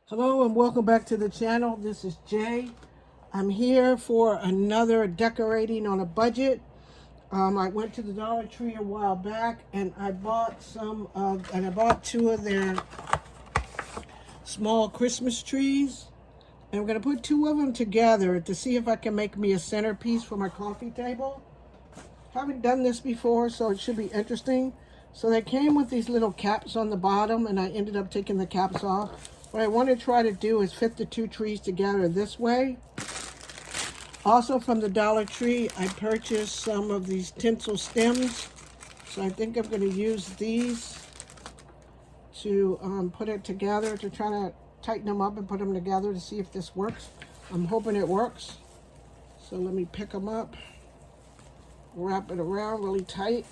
Hello and welcome back to the channel. This is Jay. I'm here for another decorating on a budget. I went to the Dollar Tree a while back and I bought two of their small Christmas trees. And I'm going to put two of them together to see if I can make me a centerpiece for my coffee table. Haven't done this before, so it should be interesting. So they came with these little caps on the bottom and I ended up taking the caps off. What I want to try to do is fit the two trees together this way. Also from the Dollar Tree, I purchased some of these tinsel stems. So I think I'm going to use these to put it together, to try to tighten them up and put them together to see if this works. I'm hoping it works. So let me pick them up, wrap it around really tight.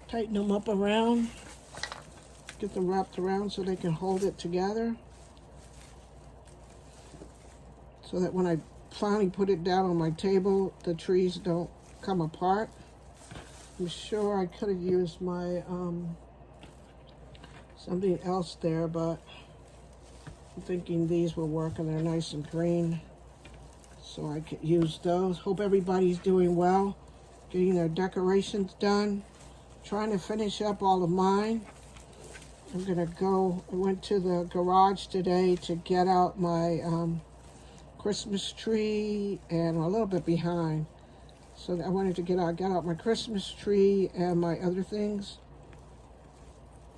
Tighten them up around. Get them wrapped around so they can hold it together. So that when I finally put it down on my table, the trees don't come apart. I'm sure I could have used my something else there, but I'm thinking these will work and they're nice and green. So I could use those. Hope everybody's doing well, getting their decorations done. Trying to finish up all of mine. I'm gonna go, I went to the garage today to get out my Christmas tree, and I'm a little bit behind. So I wanted to get out my Christmas tree and my other things,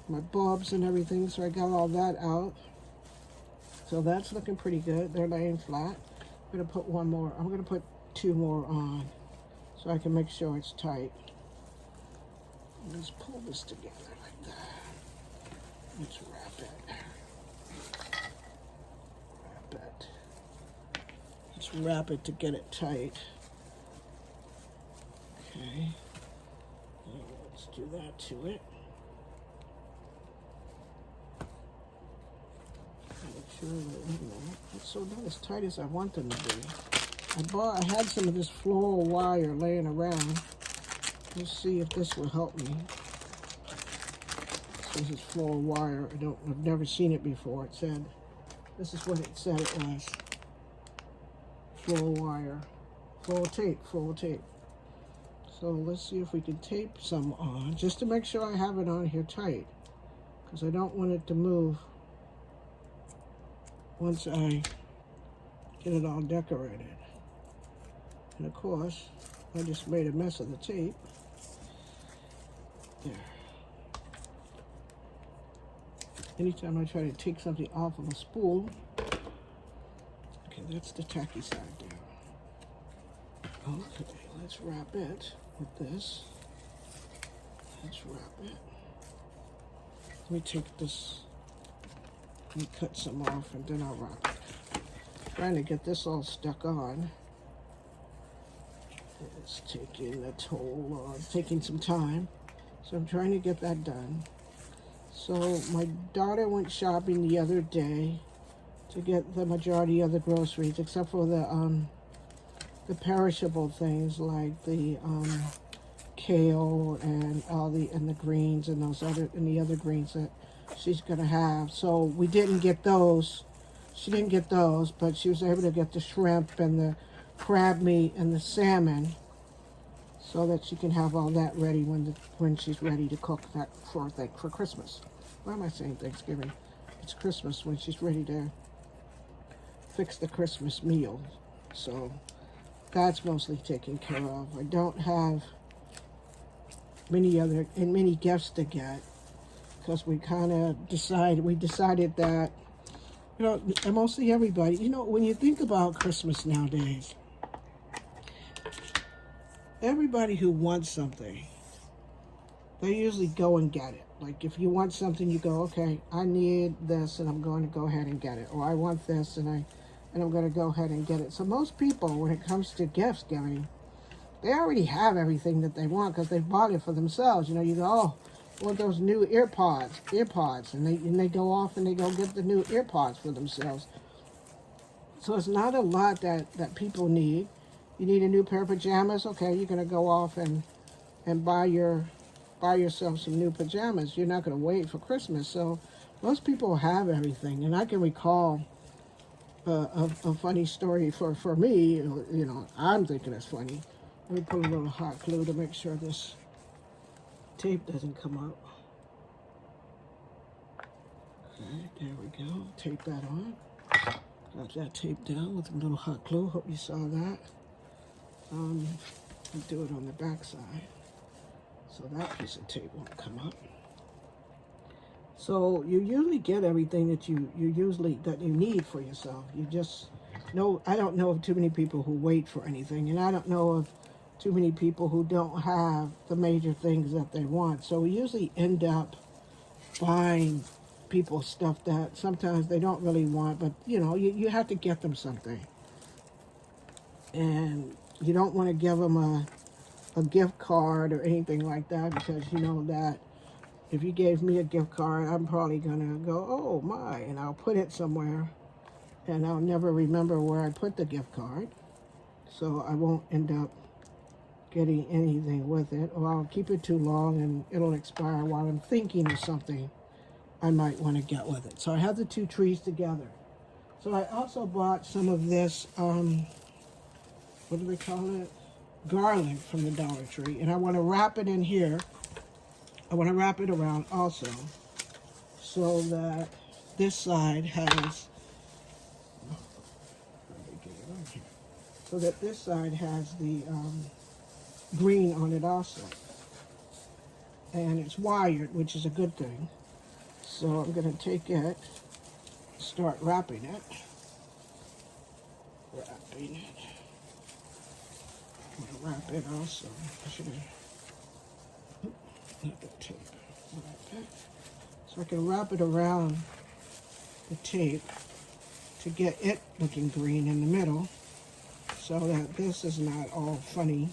my bulbs and everything, so I got all that out. So that's looking pretty good. They're laying flat. I'm gonna put one more, I'm gonna put two more on so I can make sure it's tight. Let's pull this together like that. Let's wrap it. Let's wrap it to get it tight. Okay. Now let's do that to it. Make sure that it's so not as tight as I want them to be. I had some of this floral wire laying around. Let's see if this will help me. This is floral wire. I've never seen it before. It said, this is what it said it was. Floral wire. Floral tape. So let's see if we can tape some on, just to make sure I have it on here tight, because I don't want it to move once I get it all decorated. And of course, I just made a mess of the tape. There. Anytime I try to take something off of a spool, okay, that's the tacky side down. Okay, let's wrap it with this. Let's wrap it. Let me take this, let me cut some off and then I'll wrap it. Trying to get this all stuck on. It's taking a toll, taking some time. So I'm trying to get that done. So my daughter went shopping the other day to get the majority of the groceries, except for the perishable things like the kale and the greens and the other greens that she's gonna have. So we didn't get those. She didn't get those, but she was able to get the shrimp and the crab meat and the salmon, so that she can have all that ready when she's ready to cook that for Christmas. Why am I saying Thanksgiving? It's Christmas, when she's ready to fix the Christmas meal. So that's mostly taken care of. I don't have many gifts to get, because we decided that, and mostly everybody, when you think about Christmas nowadays, everybody who wants something, they usually go and get it. Like if you want something, you go, okay, I need this and I'm going to go ahead and get it. Or I want this and I'm going to go ahead and get it. So most people, when it comes to gifts giving, they already have everything that they want because they've bought it for themselves. You go, oh, I want those new earpods. And they go off and they go get the new earpods for themselves. So it's not a lot that people need. You need a new pair of pajamas. Okay, you're going to go off and buy your buy yourself some new pajamas. You're not going to wait for Christmas. So most people have everything. And I can recall a funny story for me. You know, I'm thinking it's funny. Let me put a little hot glue to make sure this tape doesn't come up. Okay, there we go. Tape that on. Got that tape down with a little hot glue. Hope you saw that. I'll do it on the back side, so that piece of tape won't come up. So you usually get everything that you need for yourself. You just know. I don't know of too many people who wait for anything, and I don't know of too many people who don't have the major things that they want. So we usually end up buying people stuff that sometimes they don't really want, but you know, you have to get them something. And you don't want to give them a gift card or anything like that, because you know that if you gave me a gift card, I'm probably gonna go, oh my, and I'll put it somewhere and I'll never remember where I put the gift card. So I won't end up getting anything with it, or I'll keep it too long and it'll expire while I'm thinking of something I might want to get with it. So I have the two trees together. So I also bought some of this, what do they call it? Garland from the Dollar Tree. And I want to wrap it in here. I want to wrap it around also, so that this side has, so that this side has the green on it also. And it's wired, which is a good thing. So I'm going to take it, start wrapping it. Wrapping it. I'm going to wrap it also. I should have, not the tape. Like that. So I can wrap it around the tape to get it looking green in the middle, so that this is not all funny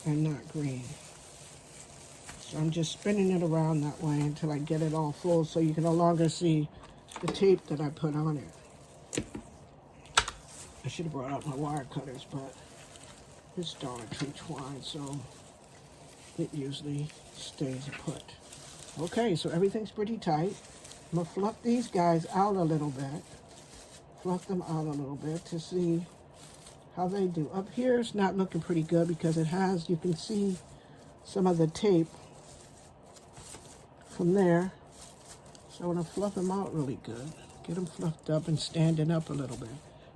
and not green. So I'm just spinning it around that way until I get it all full, so you can no longer see the tape that I put on it. I should have brought out my wire cutters, but it's Dollar Tree twine, so it usually stays put. Okay, so everything's pretty tight. I'm gonna fluff these guys out a little bit. Fluff them out a little bit to see how they do. Up here it's not looking pretty good because it has, you can see some of the tape from there. So I want to fluff them out really good. Get them fluffed up and standing up a little bit.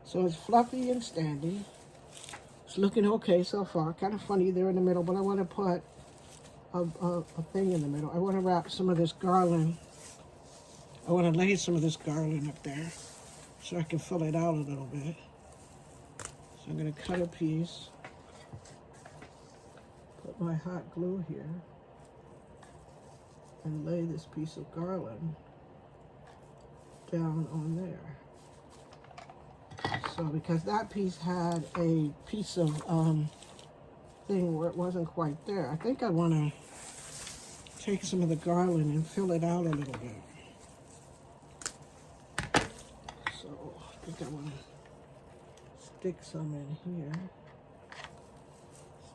So it's fluffy and standing. It's looking okay so far. Kind of funny there in the middle, but I want to put a thing in the middle. I want to wrap some of this garland. I want to lay some of this garland up there so I can fill it out a little bit. So I'm going to cut a piece, put my hot glue here, and lay this piece of garland down on there. So because that piece had a piece of thing where it wasn't quite there, I think I want to take some of the garland and fill it out a little bit. So I think I want to stick some in here.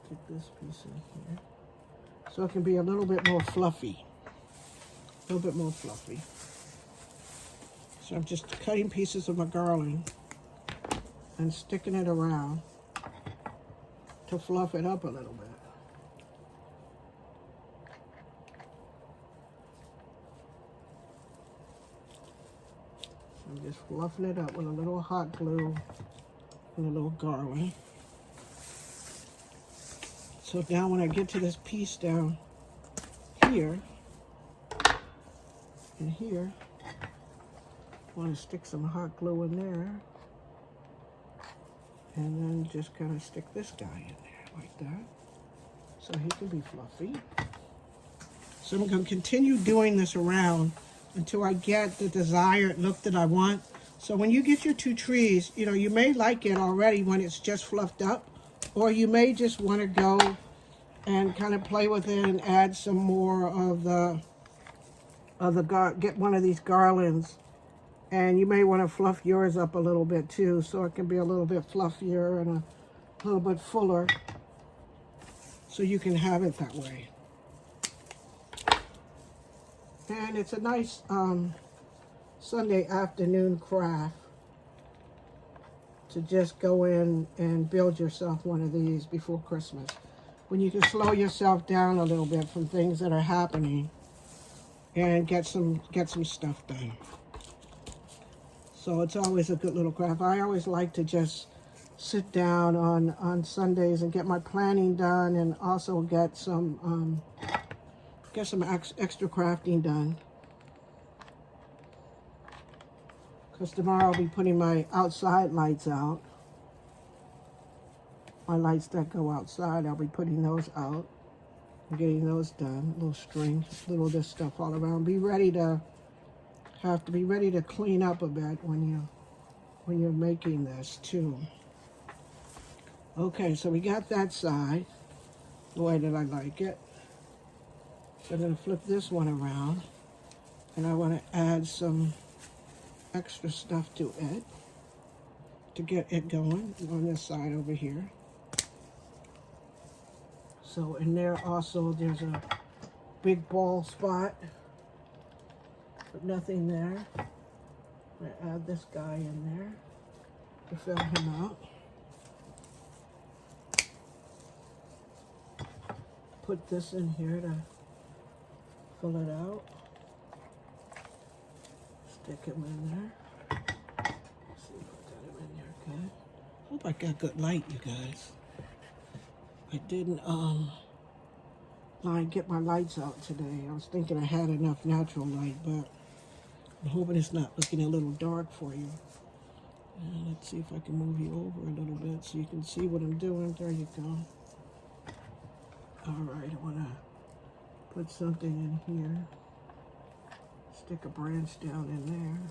Stick this piece in here. So it can be a little bit more fluffy. A little bit more fluffy. So I'm just cutting pieces of my garland and sticking it around to fluff it up a little bit. So I'm just fluffing it up with a little hot glue and a little garland. So now when I get to this piece down here and here, I want to stick some hot glue in there. And then just kind of stick this guy in there like that, so he can be fluffy. So I'm going to continue doing this around until I get the desired look that I want. So when you get your two trees, you know, you may like it already when it's just fluffed up, or you may just want to go and kind of play with it and add some more of get one of these garlands. And you may want to fluff yours up a little bit too, so it can be a little bit fluffier and a little bit fuller, so you can have it that way. And it's a nice Sunday afternoon craft to just go in and build yourself one of these before Christmas. When you can slow yourself down a little bit from things that are happening and get some stuff done. So it's always a good little craft. I always like to just sit down on Sundays and get my planning done, and also get some extra crafting done. Because tomorrow I'll be putting my outside lights out. My lights that go outside, I'll be putting those out and getting those done. Little string, little this stuff all around. Have to be ready to clean up a bit when you're making this too. Okay, so we got that side the way that I like it. So I'm going to flip this one around, and I want to add some extra stuff to it to get it going on this side over here. So in there also there's a big ball spot, but nothing there. I'm going to add this guy in there to fill him out. Put this in here to fill it out. Stick him in there. Let's see if I got him in there good. Hope I got good light, you guys. I didn't get my lights out today. I was thinking I had enough natural light, but I'm hoping it's not looking a little dark for you. And let's see if I can move you over a little bit so you can see what I'm doing. There you go. All right, I want to put something in here. Stick a branch down in there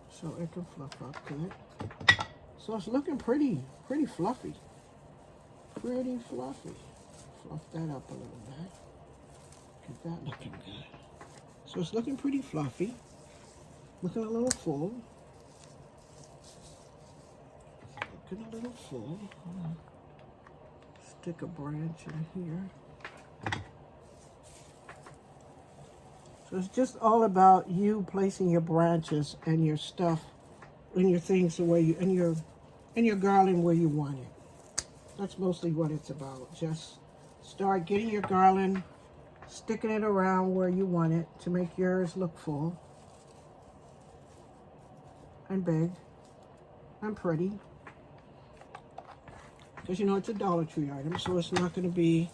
so it can fluff up good. So it's looking pretty fluffy. Pretty fluffy. Fluff that up a little bit. Get that looking good. So it's looking pretty fluffy. Looking a little full. Looking a little full. Stick a branch in here. So it's just all about you placing your branches and your stuff and your things the way you, and your garland where you want it. That's mostly what it's about. Just start getting your garland, sticking it around where you want it to make yours look full and big and pretty. Because you know it's a Dollar Tree item, so it's not going to be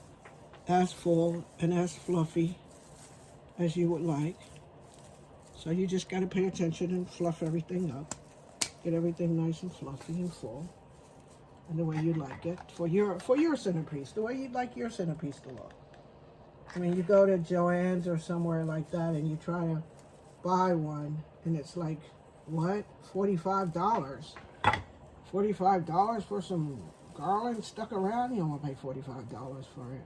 as full and as fluffy as you would like. So you just got to pay attention and fluff everything up. Get everything nice and fluffy and full, and the way you like it for your centerpiece, the way you'd like your centerpiece to look. I mean, you go to Joann's or somewhere like that and you try to buy one, and it's like, what? $45? $45 for some garland stuck around? You don't want to pay $45 for it.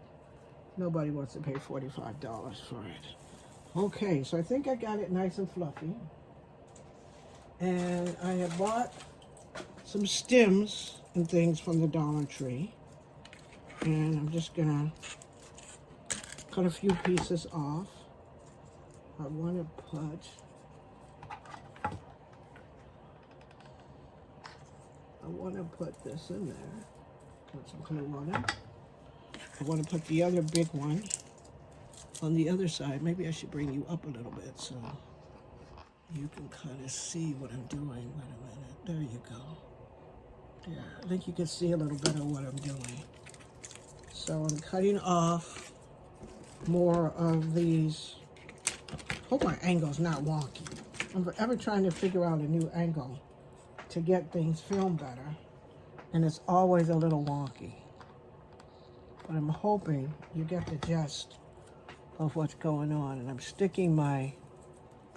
Nobody wants to pay $45 for it. Okay, so I think I got it nice and fluffy. And I have bought some stems and things from the Dollar Tree. And I'm just gonna cut a few pieces off. I want to put this in there. Put some glue on it. I want to put the other big one on the other side. Maybe I should bring you up a little bit so you can kind of see what I'm doing. Wait a minute. There you go. Yeah, I think you can see a little bit of what I'm doing. So I'm cutting off more of these. Hope my angle's not wonky. I'm forever trying to figure out a new angle to get things filmed better, and it's always a little wonky. But I'm hoping you get the gist of what's going on. And I'm sticking my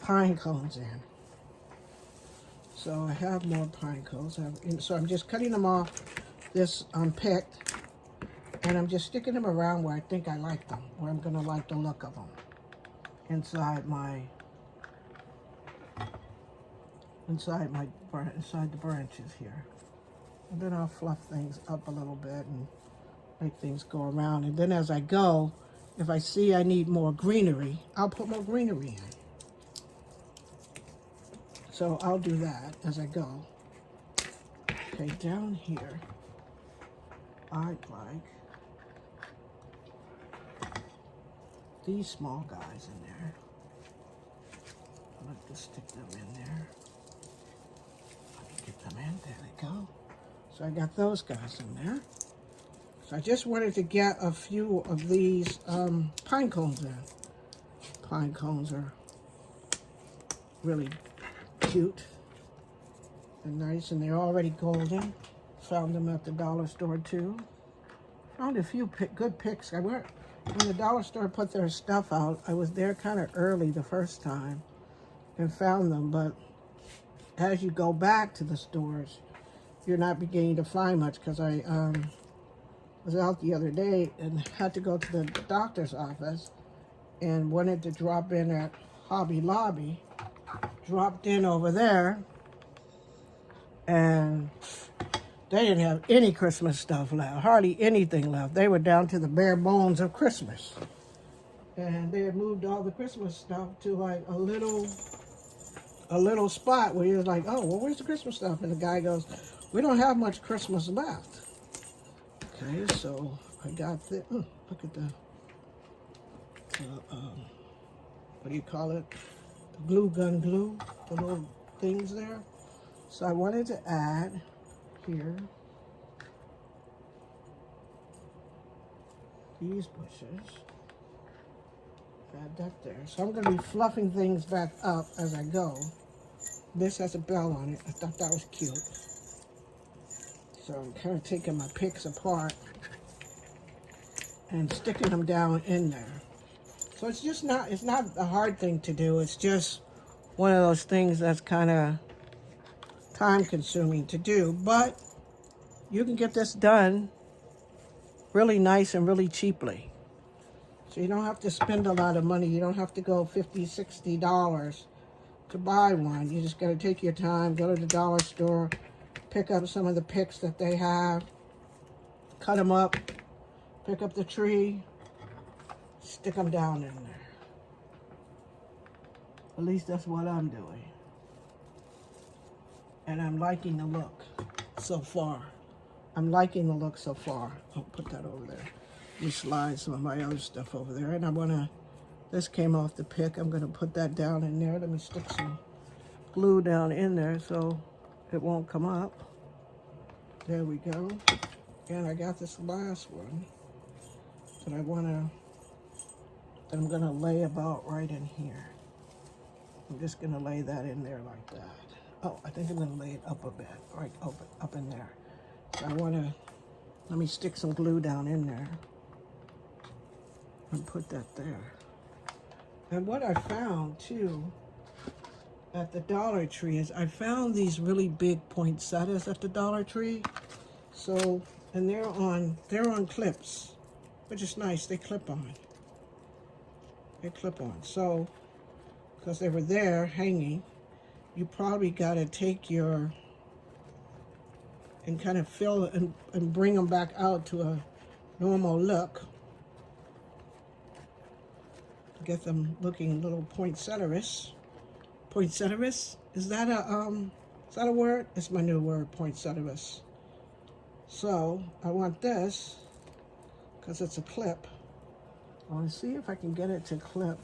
pine cones in. So I have more pine cones. So I'm just cutting them off this picked, and I'm just sticking them around where I think I like them, where I'm gonna like the look of them, inside the branches here. And then I'll fluff things up a little bit and make things go around. And then as I go, If I see I need more greenery, I'll put more greenery in. So I'll do that as I go. Okay, down here, I'd like these small guys in there. I like to stick them in there. Let me get them in. There they go. So I got those guys in there. So I just wanted to get a few of these pine cones in. Pine cones are really cute and nice, and they're already golden. Found them at the dollar store too. Found a few good picks. When the dollar store put their stuff out, I was there kind of early the first time and found them, but as you go back to the stores, you're not beginning to find much, because I was out the other day and had to go to the doctor's office and wanted to drop in at Hobby Lobby. Dropped in over there, and they didn't have any Christmas stuff left, hardly anything left. They were down to the bare bones of Christmas. And they had moved all the Christmas stuff to like a little spot where he was like, oh, well, where's the Christmas stuff? And the guy goes, we don't have much Christmas left. Okay, so I got the, look at the what do you call it? The glue gun glue, the little things there. So I wanted to add here these bushes. Add that there. So I'm going to be fluffing things back up as I go. This has a bell on it. I thought that was cute. So I'm kind of taking my picks apart and sticking them down in there. So it's just not, it's not a hard thing to do. It's just one of those things that's kind of time consuming to do, but you can get this done really nice and really cheaply. So you don't have to spend a lot of money. You don't have to go $50, $60 to buy one. You just got to take your time, go to the dollar store, pick up some of the picks that they have, cut them up, pick up the tree, stick them down in there. At least that's what I'm doing. And I'm liking the look so far. I'm liking the look so far. I'll put that over there. Let me slide some of my other stuff over there. And I want to, this came off the pick. I'm going to put that down in there. Let me stick some glue down in there so it won't come up. There we go. And I got this last one that I want to, that I'm going to lay about right in here. I'm just going to lay that in there like that. Oh, I think I'm going to lay it up a bit, right up in there. So I want to, let me stick some glue down in there and put that there. And what I found too at the Dollar Tree is I found these really big poinsettias at the Dollar Tree. So, and they're on clips, which is nice. They clip on. They clip on. So, because they were there hanging, you probably got to take your, and kind of fill and bring them back out to a normal look. To get them looking a little poinsettias. Poinsettias? Is that a word? It's my new word, poinsettias. So I want this, because it's a clip. I want to see if I can get it to clip.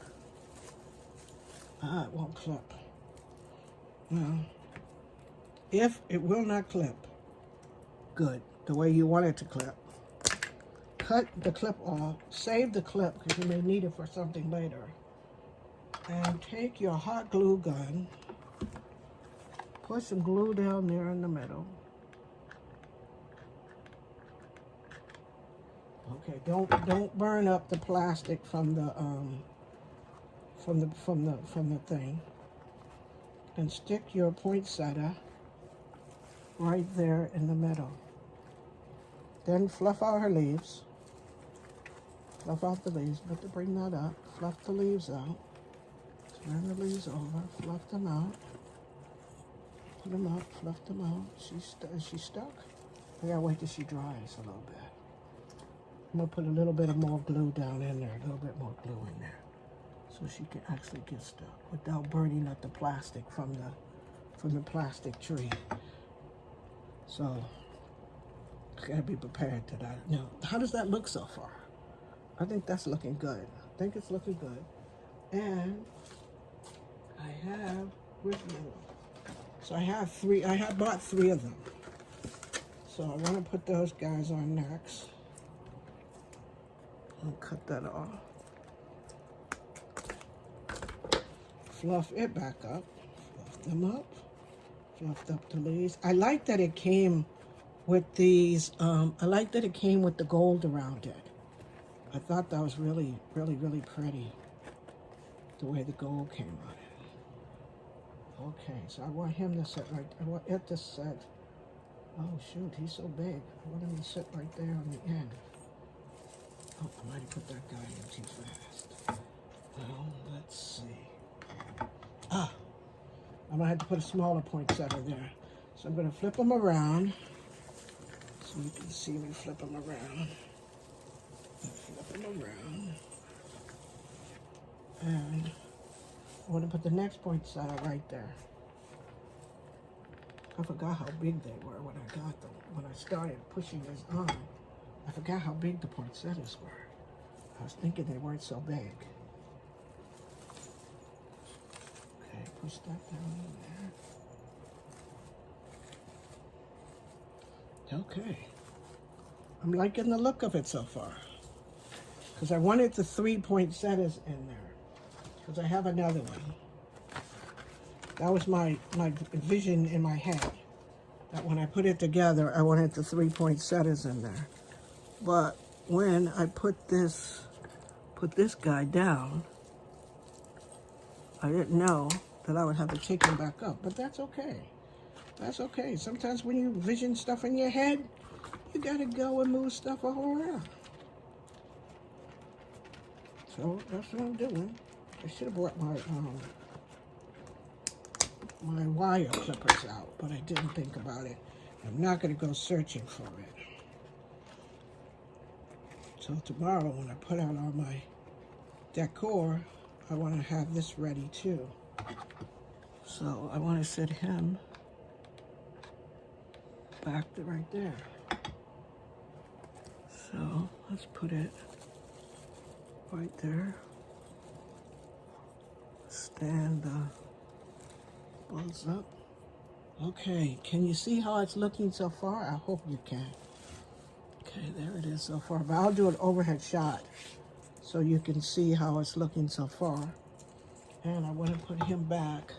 It won't clip. Well, if it will not clip, good, the way you want it to clip. Cut the clip off, save the clip because you may need it for something later. And take your hot glue gun, put some glue down there in the middle. Okay, don't burn up the plastic from the thing. And stick your poinsettia right there in the middle. Then fluff out her leaves. Fluff out the leaves, but to bring that up, fluff the leaves out. Turn the leaves over, fluff them out. Put them up, fluff them out. Is she stuck? I gotta wait till she dries a little bit. I'm gonna put a little bit of more glue down in there, a little bit more glue in there, so she can actually get stuck without burning up the plastic from the plastic tree. So I gotta be prepared to that. Now, how does that look so far? I think that's looking good. I think it's looking good. And I have, where's the other one? So I have bought 3 of them. So I want to put those guys on next. I'll cut that off. Fluff it back up. Fluff them up. Fluffed up the leaves. I like that it came with these, I like that it came with the gold around it. I thought that was really, really, really pretty, the way the gold came on it. Okay, so I want him to sit right, I want it to sit, oh shoot, he's so big. I want him to sit right there on the end. Oh, I might have put that guy in too fast. Well, let's see. Ah, I'm gonna have to put a smaller poinsettia there. So I'm gonna flip them around so you can see me flip them around. Flip them around. And I want to put the next poinsettia right there. I forgot how big they were when I got them. When I started pushing this on, I forgot how big the poinsettias were. I was thinking they weren't so big. Okay, push that down in there. Okay. I'm liking the look of it so far. Because I wanted the 3 poinsettias in there. Because I have another one. That was my vision in my head. That when I put it together, I wanted the 3 poinsettias in there. But when I put this guy down, I didn't know that I would have to take him back up. But that's okay. That's okay. Sometimes when you vision stuff in your head, you gotta go and move stuff all around. So that's what I'm doing. I should have brought my my wire clippers out, but I didn't think about it. I'm not going to go searching for it. So tomorrow when I put out all my decor, I want to have this ready too. So I want to set him back right there. So let's put it right there. Stand the balls up. Okay, can you see how it's looking so far? I hope you can. Okay, there it is so far. But I'll do an overhead shot so you can see how it's looking so far. And I want to put him back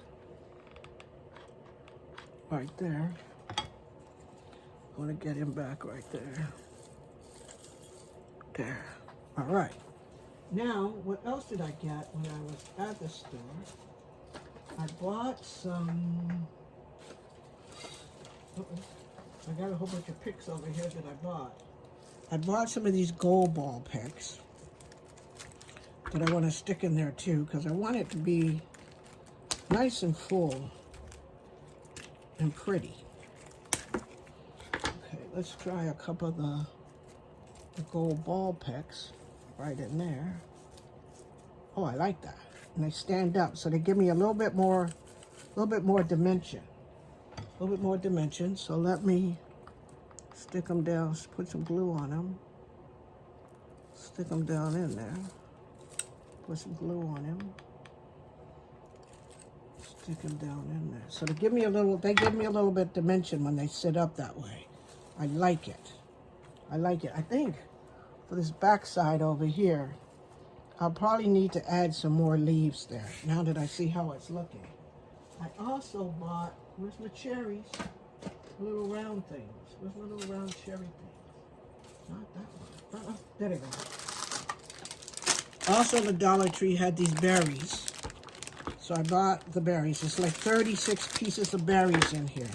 right there. I want to get him back right there. There. All right. Now, what else did I get when I was at the store? I bought some... I got a whole bunch of picks over here that I bought. I bought some of these gold ball picks that I want to stick in there too, because I want it to be nice and full and pretty. Okay, let's try a couple of the gold ball picks right in there. Oh, I like that. And they stand up, so they give me a little bit more dimension. A little bit more dimension. So let me stick them down, put some glue on them. Stick them down in there. Put some glue on them. Stick them down in there. So they give me a little bit dimension when they sit up that way. I like it. I like it. I think for this back side over here, I'll probably need to add some more leaves there, now that I see how it's looking. I also bought, where's my cherries? Little round things. Where's my little round cherry things? Not that one. There they go. Also, the Dollar Tree had these berries. So I bought the berries. It's like 36 pieces of berries in here.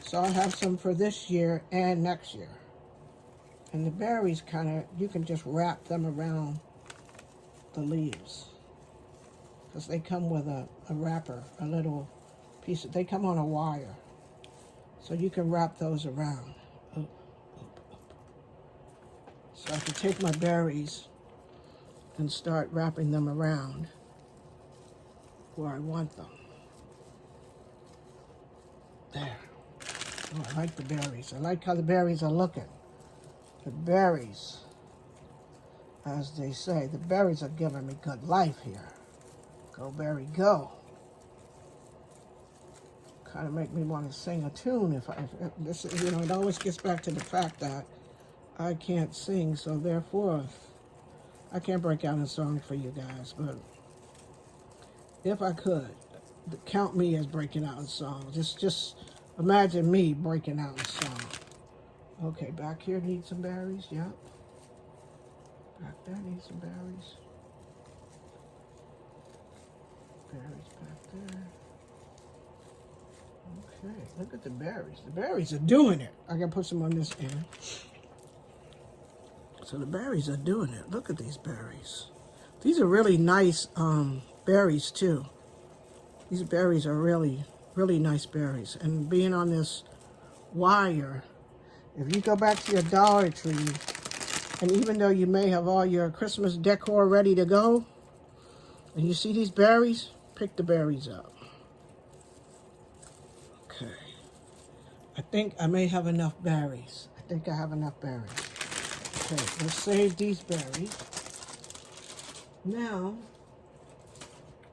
So I'll have some for this year and next year. And the berries kind of, you can just wrap them around the leaves. Because they come with a wrapper, a little piece. They come on a wire. So you can wrap those around. So I can take my berries and start wrapping them around where I want them. There. Oh, I like the berries. I like how the berries are looking. The berries, as they say, the berries are giving me good life here. Go, berry, go. Kind of make me want to sing a tune if this, you know, it always gets back to the fact that I can't sing, so therefore I can't break out a song for you guys, but if I could, count me as breaking out a song. Just imagine me breaking out a song. Okay, back here needs some berries, yep. Back there needs some berries. Berries back there. Okay, look at the berries. The berries are doing it. I can put some on this end. So the berries are doing it. Look at these berries. These are really nice berries too. These berries are really, really nice berries. And being on this wire, if you go back to your Dollar Tree, and even though you may have all your Christmas decor ready to go, and you see these berries, pick the berries up. Okay. I think I may have enough berries. I think I have enough berries. Okay, let's save these berries. Now,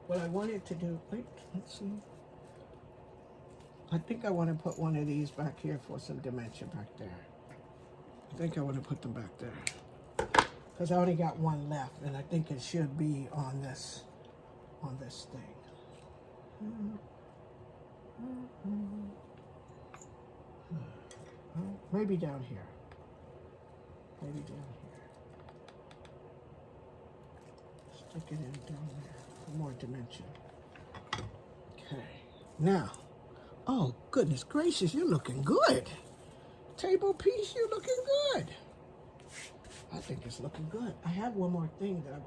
what I wanted to do, wait, let's see. I think I want to put one of these back here for some dimension back there. I think I want to put them back there. Because I only got one left, and I think it should be on this thing. Maybe down here. Maybe down here. Stick it in down there for more dimension. Okay. Now, oh goodness gracious, you're looking good. Table piece, you're looking good. I think it's looking good. I have one more thing that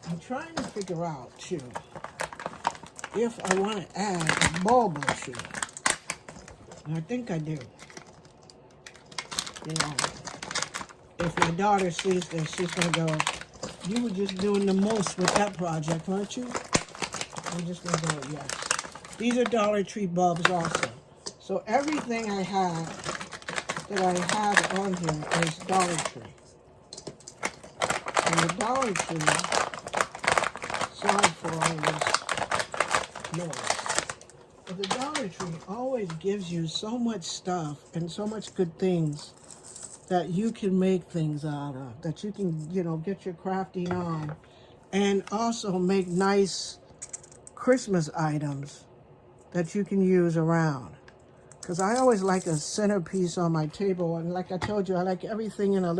I'm trying to figure out too if I want to add a bulb or two. And I think I do. You know, if my daughter sees this, she's going to go, you were just doing the most with that project, weren't you? I'm just going to go, yes. These are Dollar Tree bulbs also. So everything I have that I have on here is Dollar Tree. And the Dollar Tree, sorry for all this noise, but the Dollar Tree always gives you so much stuff and so much good things that you can make things out of, that you can, you know, get your crafting on, and also make nice Christmas items that you can use around. Because I always like a centerpiece on my table, and like I told you, I like everything in a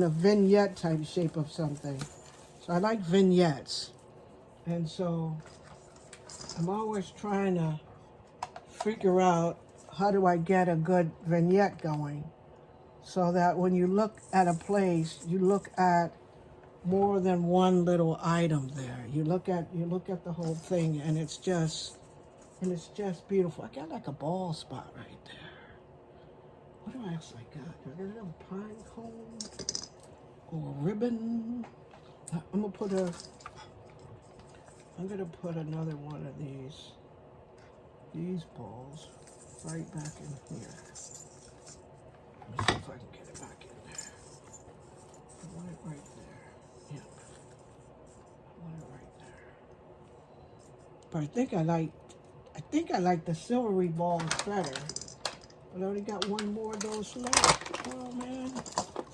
vignette type shape of something. So I like vignettes. And so I'm always trying to figure out how do I get a good vignette going, so that when you look at a place, you look at more than one little item there. You look at the whole thing, and it's just beautiful. I got like a ball spot right there. What do I else I got? Do I got a little pine cone or a ribbon? I'm gonna put another one of these balls right back in here. Let me see if I can get it back in there. I want it right there. Yep. I want it right there. But I think I like the silvery balls better. But I only got one more of those left. Oh man.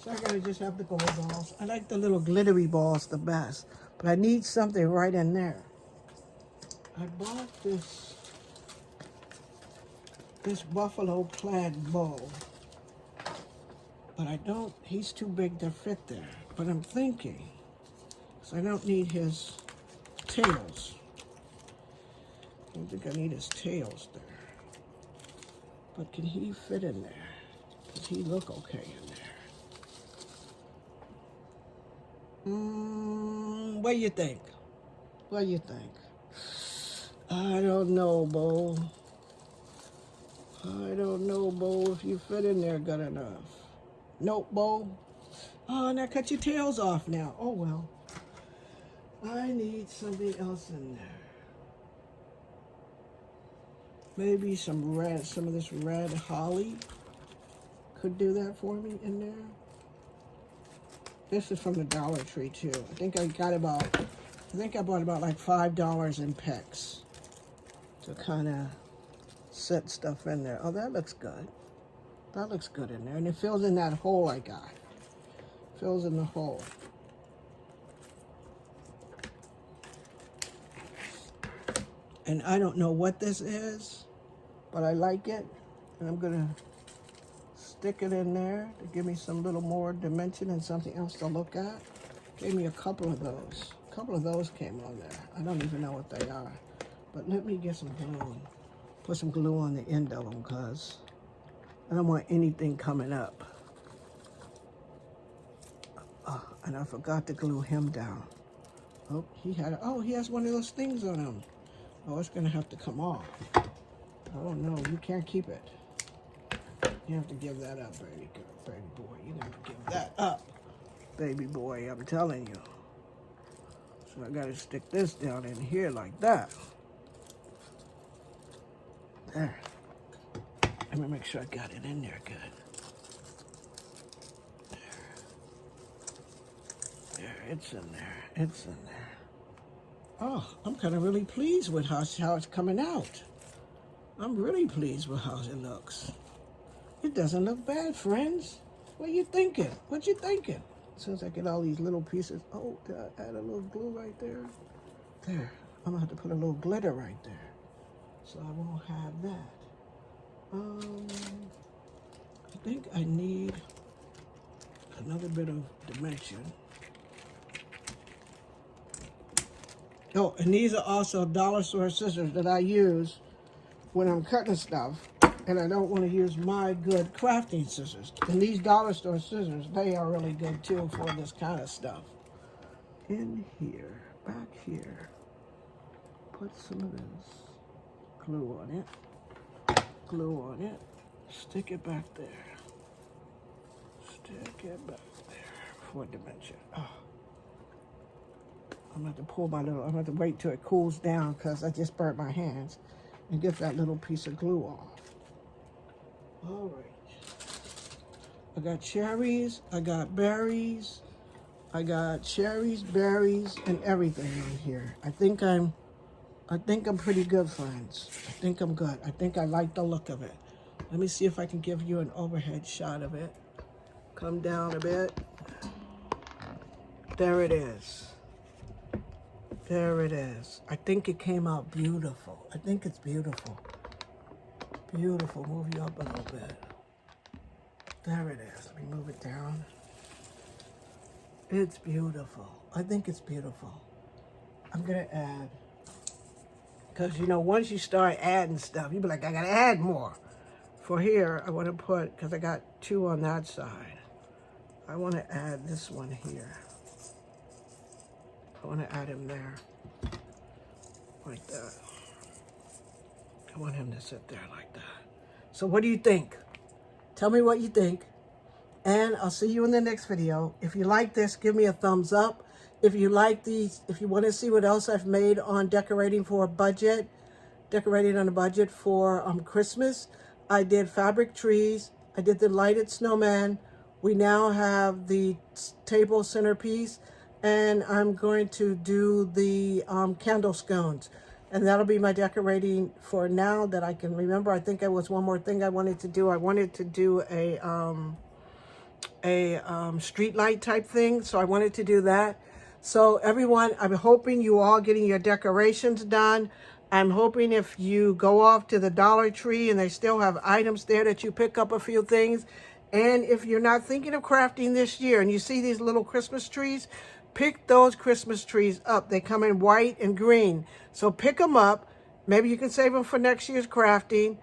So I gotta just have the gold balls. I like the little glittery balls the best. But I need something right in there. I bought this buffalo plaid bow. But he's too big to fit there. But I'm thinking, so I don't need his tails. I don't think I need his tails there. But can he fit in there? Does he look okay in there? What do you think? What do you think? I don't know, Bo. I don't know, Bo, if you fit in there good enough. Nope, Bo. Oh, and I cut your tails off now. Oh, well. I need something else in there. Maybe some of this red holly could do that for me in there. This is from the Dollar Tree too. I think I bought about like $5 in picks to kind of set stuff in there. Oh, that looks good. That looks good in there. And it fills in that hole I got. Fills in the hole. And I don't know what this is, but I like it. And I'm gonna stick it in there to give me some little more dimension and something else to look at. Gave me a couple of those. A couple of those came on there. I don't even know what they are. But let me get some glue and put some glue on the end of them because I don't want anything coming up. And I forgot to glue him down. Oh, he has one of those things on him. Oh, it's gonna have to come off. Oh no, you can't keep it. You have to give that up, baby boy. You have to give that up, baby boy. I'm telling you. So I gotta stick this down in here like that. There. Let me make sure I got it in there good. There, it's in there. It's in there. Oh, I'm kind of really pleased with how it's coming out. I'm really pleased with how it looks. It doesn't look bad, friends. What you thinking? What you thinking? As soon as I get all these little pieces. Oh, did I add a little glue right there? There. I'm gonna have to put a little glitter right there, so I won't have that. I think I need another bit of dimension. Oh, and these are also dollar store scissors that I use when I'm cutting stuff, and I don't want to use my good crafting scissors. And these dollar store scissors, they are really good too for this kind of stuff. In here, back here, put some of this glue on it. Glue on it. Stick it back there. Stick it back there for dimension. Oh. I'm going to have to wait till it cools down because I just burnt my hands and get that little piece of glue off. All right. I got cherries, I got berries, I got cherries, berries, and everything in here. I think I'm pretty good, friends. I think I'm good. I think I like the look of it. Let me see if I can give you an overhead shot of it. Come down a bit. There it is. There it is. I think it came out beautiful. I think it's beautiful. Beautiful. Move you up a little bit. There it is. Let me move it down. It's beautiful. I think it's beautiful. I'm going to add, because, you know, once you start adding stuff, you be like, I got to add more. For here, I want to put, because I got 2 on that side, I want to add this one here. I want to add him there, like that. I want him to sit there like that. So what do you think? Tell me what you think. And I'll see you in the next video. If you like this, give me a thumbs up. If you like these, if you want to see what else I've made on decorating for a budget, decorating on a budget for Christmas, I did fabric trees. I did the lighted snowman. We now have the table centerpiece. And I'm going to do the candle scones. And that'll be my decorating for now that I can remember. I think there was one more thing I wanted to do. I wanted to do a street light type thing. So I wanted to do that. So everyone, I'm hoping you all getting your decorations done. I'm hoping if you go off to the Dollar Tree and they still have items there that you pick up a few things. And if you're not thinking of crafting this year and you see these little Christmas trees, pick those Christmas trees up. They come in white and green. So pick them up. Maybe you can save them for next year's crafting.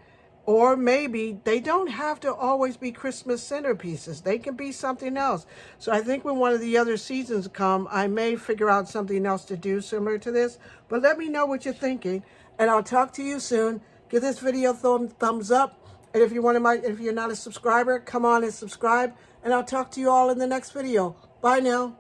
Or maybe they don't have to always be Christmas centerpieces. They can be something else. So I think when one of the other seasons come, I may figure out something else to do similar to this. But let me know what you're thinking. And I'll talk to you soon. Give this video a thumbs up. And if you're not a subscriber, come on and subscribe. and I'll talk to you all in the next video. Bye now.